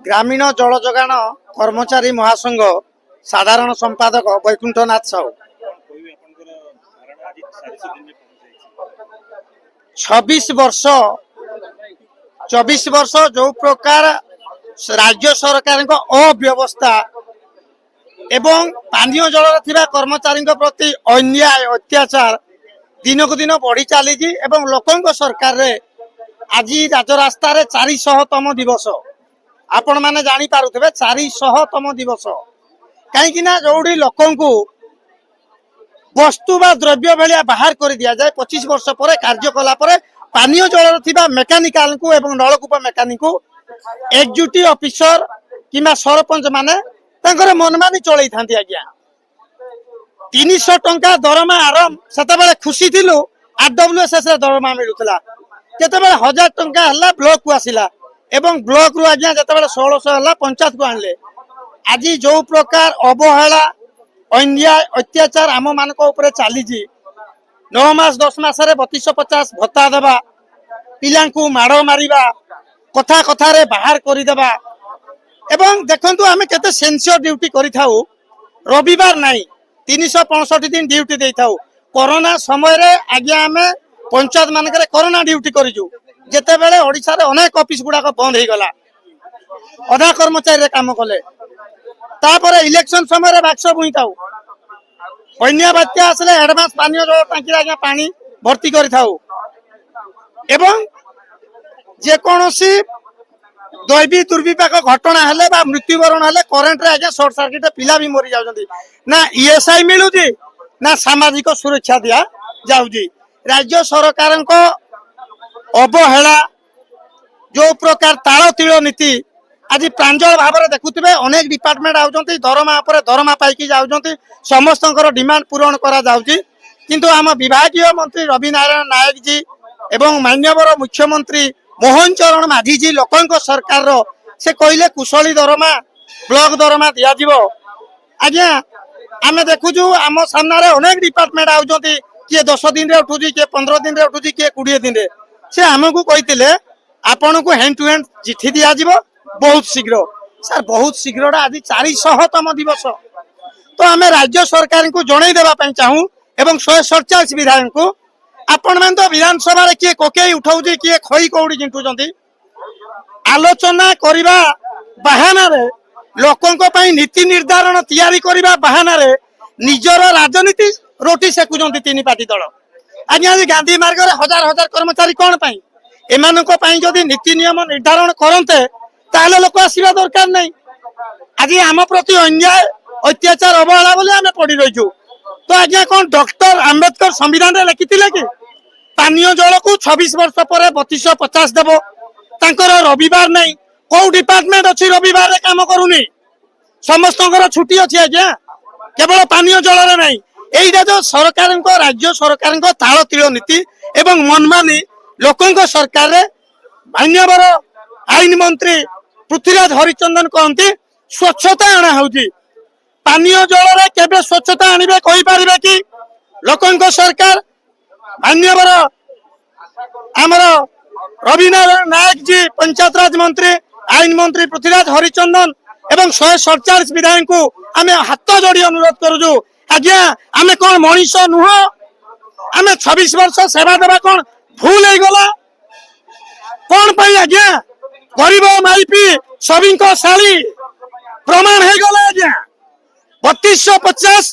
ग्रामीण जल जोगाण कर्मचारी महासंघ साधारण संपादक वैकुंठनाथ साहू। 24 वर्ष जो प्रकार राज्य सरकार अव्यवस्था एवं पानीय जल कर्मचारी प्रति अन्याय अत्याचार दिन को दिन बढ़ी चली लोक सरकार रे आज राजरास्ता 400तम दिवस आपण मैंने जानी पारुथिबे 400तम दिवस कहीं जोड़ी लोकन को वस्तु बा द्रव्य भाया बाहर कर दिया जाए 25 वर्ष पर कार्य कला पर पानीय जल मेकानिकाल को एवं नलकूप मेकानिक को एक्जिक्यूटिव ऑफिसर किंबा सरपंच माने मनमानी चलई था आज्ञा 300 टंका दरमा आरम से खुशी थिलु आरडब्ल्यूएसएस दरमा मिलूला केतबेले 1000 टंका हल्ला ब्लॉक को आसिला एवं ब्लॉक रु आज्ञा जतबेले 1600 हल्ला पंचायत को आनले आज जो प्रकार अवहेला अन्याय अत्याचार आम मान चली 9 मास 10 मासरे 3250 भत्ता देवा पिला माड़ मारिबा कथा कथारे बाहर करदेवा एवं देखंतु आमे केते सेंसियर ड्यूटी करिथाउ रविवार नाही 365 दिन ड्यूटी देइथाउ कोरोना समय रे आज्ञा आमे पंचायत मानकरे कोरोना ड्यूटी करिजु जेते बेले ओडिसा रे अनेक ऑफिस गुडा बंद हे गला अधा कर्मचारी रे काम कले तापर इलेक्शन समय रे बाक्स बुइथाउ बन्या बात्या आसले एडवांस पानी जल टांकी आज्ञा पानी भर्ती करिथाउ एवं जे कोनोसी दैवी दुर्विपाक घटना हेले बा मृत्युवरण हेले करेंट रे आज्ञा शॉर्ट सर्किट पिला भी मरी जाउछंती ना ईएसआई मिलुजी ना सामाजिक सुरक्षा दिया जाउजी राज्य सरकार को अवहेला जो प्रकार ताल तिल नीति आज प्रांजल भाव में देखुवे अनेक डिपार्टमेंट आउछंती दरमा पर दरमा पाइकी जाउछंती समस्त डिमांड पूरण करा जाउची किंतु आम विभागीय मंत्री रवि नारायण नायक जी एवं मान्यवर मुख्यमंत्री मोहन चरण माझी जी लोक सरकार से कहले कुशली दरमा ब्लॉक दरमा दिया जीवो आज्ञा आमे देखुछु आम सामने अनेक डिपार्टमेंट आउछंती किए 10 दिन रे उठुची किए 15 दिन रे उठुची किए 20 दिन रे से आमको कहितिले आपन को हैंड टू हैंड चिट्ठी दिया जीवो बहुत शीघ्र सर बहुत शीघ्र आज 400तम दिवस तो आमे राज्य सरकार को जणै देबा पई चाहू एवं 147 विधायक को आपण मान तो विधानसभा रे किए कोकेई उठाउची किए खई कौड़ी जिंटुचंती आलोचना करिबा बहाना रे लोकन को पई नीति निर्धारण तैयारी करिबा बहाना रे निजर राजनीति रोटी सेकुचंती तीन पार्टी दल आज्ञा गांधी मार्ग रे हजार हजार कर्मचारी कोन पई एमानन को पई जदी नीति नियम निर्धारण करनते ताले लोक आसीबा दरकार नै आज आम प्रति अन्याय अत्याचार अवहेला बोले आमे पड़ी रहिजु तो आज्ञा कौन डॉक्टर आंबेडकर संविधान रे लिखिथिले कि पानीय जल को 26 वर्ष पर 3250 देबो तांकर रविवार नै को डिपार्टमेंट अछि रविवार रे काम करूनी समस्तଙ୍କର छुट्टी अछि आज्ञा केवल पानीय जल रे नै एइडा जो सरकार को राज्य सरकार को ताल तिल नीति एवं मनमानी लोकंक सरकार रे मान्यवर आईन मंत्री पृथ्वीराज हरिचंदन कहती स्वच्छता आना होउची पानीय जल रे केबे स्वच्छता आनिबे कहि पारिबे कि लोकंक सरकार मान्यवर आमर रवि नारायण नायक जी पंचायत राज मंत्री आईन मंत्री पृथ्वीराज हरिचंदन एवं 147 विधायक को आमे हाथ जोड़ी अनुरोध करूजु आज्ञा आमे कोन मनीष नुह आमे 26 वर्ष सेवा देबा कोन भूल हे गला कोन पई आज्ञा गरीब माइपी सभी को साली प्रमाण हे गला आज्ञा 3250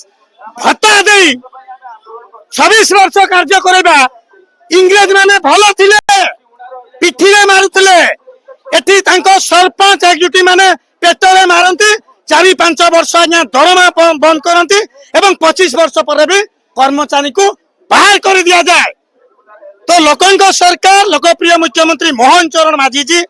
भत्ता दे 26 वर्ष कार्य करबा इंग्रेज माने भलो थिले पिठी रे मारुथिले एठी तांको सरपंच एक्जिक्यूटिव माने पेटरे मारंती 4-5 वर्ष आज्ञा दरमा बंद करंती एवं 25 वर्ष पर भी कर्मचारी को बाहर कर दिया जाए तो लोकंक सरकार लोकप्रिय मुख्यमंत्री मोहन चरण माझी जी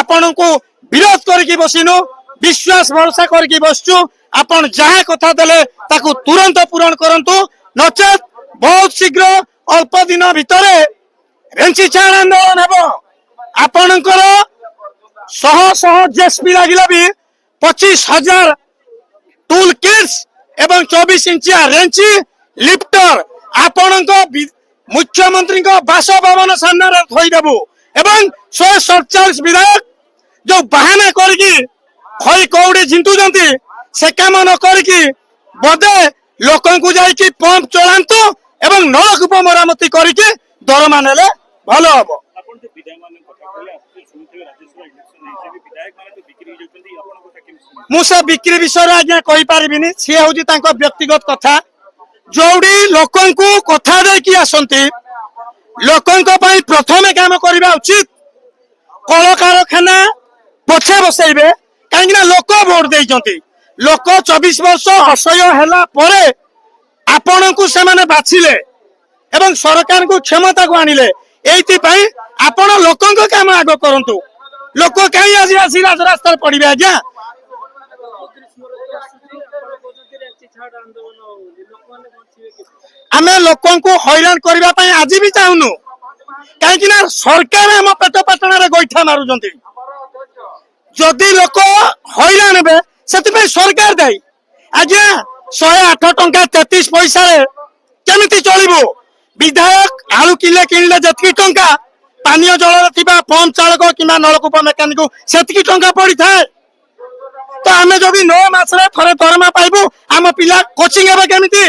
आपण को विरोध करके बसिनु विश्वास भरोसा करके बसचु आपण जहा कथा देले ताकू तुरंत पूरण करंतु नचेत बहुत शीघ्र अल्प दिन भितरे रेंची छाड़ आंदोलन हेबो आपणकर शह शह जेसीबी लागिला भी 25,000 टूल किट्स एवं 24 इंचिया रेंची लिफ्टर आपणक मुख्यमंत्री बासभवन सामने थईदेबू एवं 147 विधायक जो बहाना करके ଖଇ କଉଡ଼ି ଝିଣ୍ଟୁଛନ୍ତି ସେ କାମ ନ କରିକି ବୋଧେ ଲୋକଙ୍କୁ ଯାଇକି ପମ୍ପ ଚଳାନ୍ତୁ ଏବଂ ନଳକୂପ ମରାମତି କରିକି ଦରମା ନେଲେ ଭଲ ହବ। ଆପଣ ତ ବିଧାୟକ ମାନଙ୍କ କଥା କହିଲେ ଆପଣ ଶୁଣିଥିବେ ରାଜ୍ୟସଭା ଇଲେକ୍ସନ ହେଇଛି ବି ବିଧାୟକ ମାନେ ତ ବିକ୍ରି ହେଇଯାଉଛନ୍ତି ଆପଣ କଥା କେମିତି ଶୁଣିବେ? ମୁଁ ସେ ବିକ୍ରି ବିଷୟରେ ଆଜ୍ଞା କହିପାରିବିନି, ସିଏ ହଉଛି ତାଙ୍କ ବ୍ୟକ୍ତିଗତ କଥା। ଯୋଉଠି ଲୋକଙ୍କୁ କଥା ଦେଇକି ଆସନ୍ତି ଲୋକଙ୍କ ପାଇଁ ପ୍ରଥମେ କାମ କରିବା ଉଚିତ। କଳକାରଖାନା ପଛେ ବସେଇବେ, କାହିଁକି ନା ଲୋକ ଭୋଟ ଦେଇଛନ୍ତି। ଲୋକ 24 ବର୍ଷ ଅସହ୍ୟ ହେଲା ପରେ ଆପଣଙ୍କୁ ସେମାନେ ବାଛିଲେ ଏବଂ ସରକାରଙ୍କୁ କ୍ଷମତାକୁ ଆଣିଲେ। ଏଇଥିପାଇଁ ଆପଣ ଲୋକଙ୍କ କାମ ଆଗ କରନ୍ତୁ। ଲୋକ କାହିଁ ଆଜି ଆସି ରାଜରାସ୍ତାରେ ପଡିବେ ଆଜ୍ଞା? ଆମେ ଲୋକଙ୍କୁ ହଇରାଣ କରିବା ପାଇଁ ଆଜି ବି ଚାହୁଁନୁ, କାହିଁକି ନା ସରକାର ଆମ ପେଟ ପାଟଣାରେ ଗୋଇଠା ମାରୁଛନ୍ତି। ଯଦି ଲୋକ ହଇରାଣ ହେବେ ସେଥିପାଇଁ ସରକାର ଦାୟୀ। ଆଜ୍ଞା 108 ଟଙ୍କା 33 ପଇସାରେ କେମିତି ଚଳିବୁ? ବିଧାୟକ ଆଳୁ କିଲେ କିଣିଲେ ଯେତିକି ଟଙ୍କା, ପାନୀୟ ଜଳରେ ଥିବା ପମ୍ପ ଚାଳକ କିମ୍ବା ନଳକୂପ ମେକାନିକ ସେତିକି ଟଙ୍କା ପଡିଥାଏ। ତ ଆମେ ଯଦି 9 ମାସରେ ଥରେ ଦରମା ପାଇବୁ, ଆମ ପିଲା କୋଚିଂ ହେବେ କେମିତି?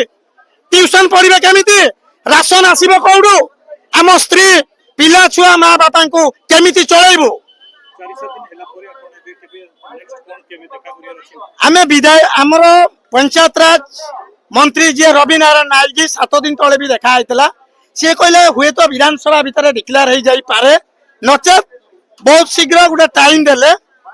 ଟ୍ୟୁସନ ପଢିବେ କେମିତି? ରାସନ ଆସିବ କୋଉଠୁ? ଆମ ସ୍ତ୍ରୀ ପିଲା ଛୁଆ ମା ବାପାଙ୍କୁ କେମିତି ଚଳେଇବୁ? 400 ଦିନ ହେଲା ପରେ ଆପଣ ଏବେ କେବେ ନେକ୍ସଟ କଣ କେବେ ଦେଖା କରିବାର ଅଛି? ଆମେ ବିଧାୟକ ଆମର ପଞ୍ଚାୟତ ରାଜ ମନ୍ତ୍ରୀ ଯିଏ ରବି ନାରାୟଣ ନାୟକ जी 7 ଦିନ ତଳେ ବି ଦେଖା ହେଇଥିଲା। ସିଏ କହିଲେ ହୁଏତ ବିଧାନସଭା ଭିତରେ ଡିକ୍ଲେୟାର ହେଇଯାଇପାରେ, ନଚେତ ବହୁତ ଶୀଘ୍ର ଗୋଟେ ଟାଇମ ଦେଲେ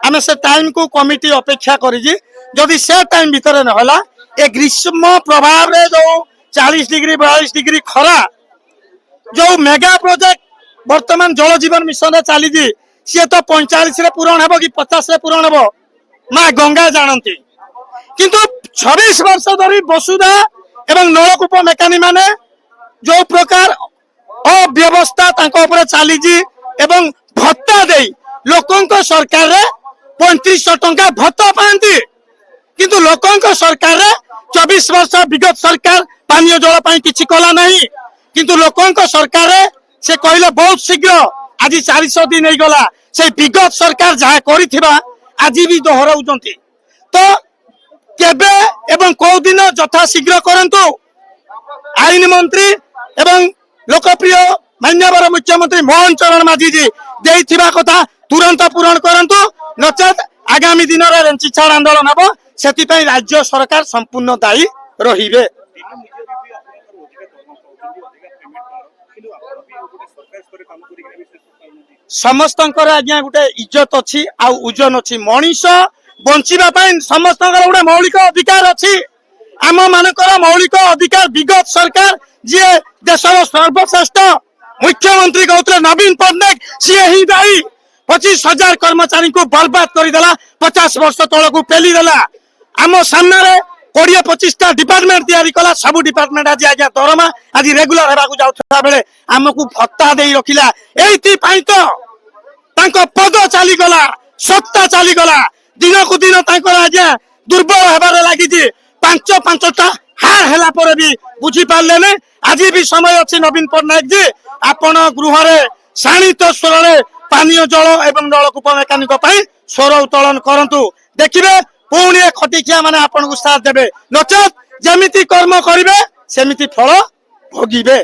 ଆମେ ସେ ଟାଇମ କୁ କମିଟି ଅପେକ୍ଷା କରିଛି। ଯଦି ସେ ଟାଇମ ଭିତରେ ନହେଲା, ଏ ଗ୍ରୀଷ୍ମ ପ୍ରଭାବରେ ଯୋଉ 40 डिग्री 42 डिग्री ଖରା, ଯୋଉ मेगा प्रोजेक्ट ବର୍ତ୍ତମାନ ଜଳ ଜୀବନ ମିଶନ ରେ ଚାଲିଛି, ସିଏ ତ 45 ରେ ପୂରଣ ହେବ କି 50 ରେ ପୂରଣ ହେବ ମା ଗଙ୍ଗା ଜାଣନ୍ତି। କିନ୍ତୁ 26 ବର୍ଷ ଧରି ବସୁଧା ଏବଂ ନଳକୂପ ମେକାନିକ ମାନେ ଯୋଉ ପ୍ରକାର ଅବ୍ୟବସ୍ଥା ତାଙ୍କ ଉପରେ ଚାଲିଛି ଏବଂ ଭତ୍ତା ଦେଇ ଲୋକଙ୍କ ସରକାରରେ 3500 ଟଙ୍କା ଭତ୍ତା ପାଆନ୍ତି, କିନ୍ତୁ ଲୋକଙ୍କ ସରକାରରେ 24 ବର୍ଷ ବିଗତ ସରକାର ପାନୀୟ ଜଳ ପାଇଁ କିଛି କଲା ନାହିଁ। କିନ୍ତୁ ଲୋକଙ୍କ ସରକାରରେ ସେ କହିଲେ ବହୁତ ଶୀଘ୍ର, ଆଜି 400 ଦିନ ହେଇଗଲା, ସେଇ ବିଗତ ସରକାର ଯାହା କରିଥିବା ଆଜି ବି ଦୋହରାଉଛନ୍ତି। ତ କେବେ ଏବଂ କୋଉ ଦିନ ଯଥା ଶୀଘ୍ର କରନ୍ତୁ। ଆଇନ ମନ୍ତ୍ରୀ ଏବଂ ଲୋକପ୍ରିୟ ମାନ୍ୟବର ମୁଖ୍ୟମନ୍ତ୍ରୀ ମୋହନ ଚରଣ ମାଝୀ जी ଦେଇଥିବା କଥା ତୁରନ୍ତ ପୂରଣ କରନ୍ତୁ, ନଚେତ ଆଗାମୀ ଦିନରେ ରେଞ୍ଚି ଛାଡ଼ ଆନ୍ଦୋଳନ ହେବ। ସେଥିପାଇଁ ରାଜ୍ୟ ସରକାର ସମ୍ପୂର୍ଣ୍ଣ ଦାୟୀ ରହିବେ। ଦିନ ମଜୁରୀ ବି ଆପଣଙ୍କର ଅଧିକା ଦରମା ପାଉଛନ୍ତି, ଅଧିକା ପେମେଣ୍ଟ ପାର, କିନ୍ତୁ ଆପଣ ବି ଗୋଟେ ସରକାରୀ ସ୍ତରରେ କାମ କରିକିନା ବି ଶେଷ ପାଉନାହାନ୍ତି। ସମସ୍ତଙ୍କର ଆଜ୍ଞା ଗୋଟେ ଇଜ୍ଜତ ଅଛି ଆଉ ଓଜନ ଅଛି। ମଣିଷ ବଞ୍ଚିବା ପାଇଁ ସମସ୍ତଙ୍କର ଗୋଟେ ମୌଳିକ ଅଧିକାର ଅଛି। ଆମ ମାନଙ୍କର ମୌଳିକ ଅଧିକାର ବିଗତ ସରକାର ଯିଏ ଦେଶର ସର୍ବଶ୍ରେଷ୍ଠ ମୁଖ୍ୟମନ୍ତ୍ରୀ କହୁଥିଲେ ନବୀନ ପଟ୍ଟନାୟକ, ସିଏ ହିଁ ଦାୟୀ। 25,000 କର୍ମଚାରୀଙ୍କୁ ବରବାଦ କରିଦେଲା, 50 ବର୍ଷ ତଳକୁ ପେଲିଦେଲା। ଆମ ସାମ୍ନାରେ 20-25ଟା ଡିପାର୍ଟମେଣ୍ଟ ତିଆରି କଲା, ସବୁ ଡିପାର୍ଟମେଣ୍ଟ ଆଜି ଆଜ୍ଞା ଦରମା ଆଜି ରେଗୁଲାର ହେବାକୁ ଯାଉଥିବା ବେଳେ ଆମକୁ ଭତ୍ତା ଦେଇ ରଖିଲା। ଏଇଥିପାଇଁ ତ ତାଙ୍କ ପଦ ଚାଲିଗଲା, ସତ୍ତା ଚାଲିଗଲା। ଦିନକୁ ଦିନ ତାଙ୍କର ଆଜ୍ଞା ଦୁର୍ବଳ ହେବାରେ ଲାଗିଛି। 5-5ଟା ହାର ହେଲା ପରେ ବି ବୁଝି ପାରିଲେନି। ଆଜି ବି ସମୟ ଅଛି ନବୀନ ପଟ୍ଟନାୟକ जी, ଆପଣ ଗୃହରେ ଶାଣିତ ସ୍ୱରରେ ପାନୀୟ ଜଳ ଏବଂ ନଳକୂପ ମେକାନିକ ପାଇଁ ସ୍ୱର ଉତ୍ତୋଳନ କରନ୍ତୁ। ଦେଖିବେ ପୁଣି ଏ ଖଟିଖିଆ ମାନେ ଆପଣଙ୍କୁ ସାଥ ଦେବେ, ନଚେତ ଯେମିତି କର୍ମ କରିବେ ସେମିତି ଫଳ ଭୋଗିବେ।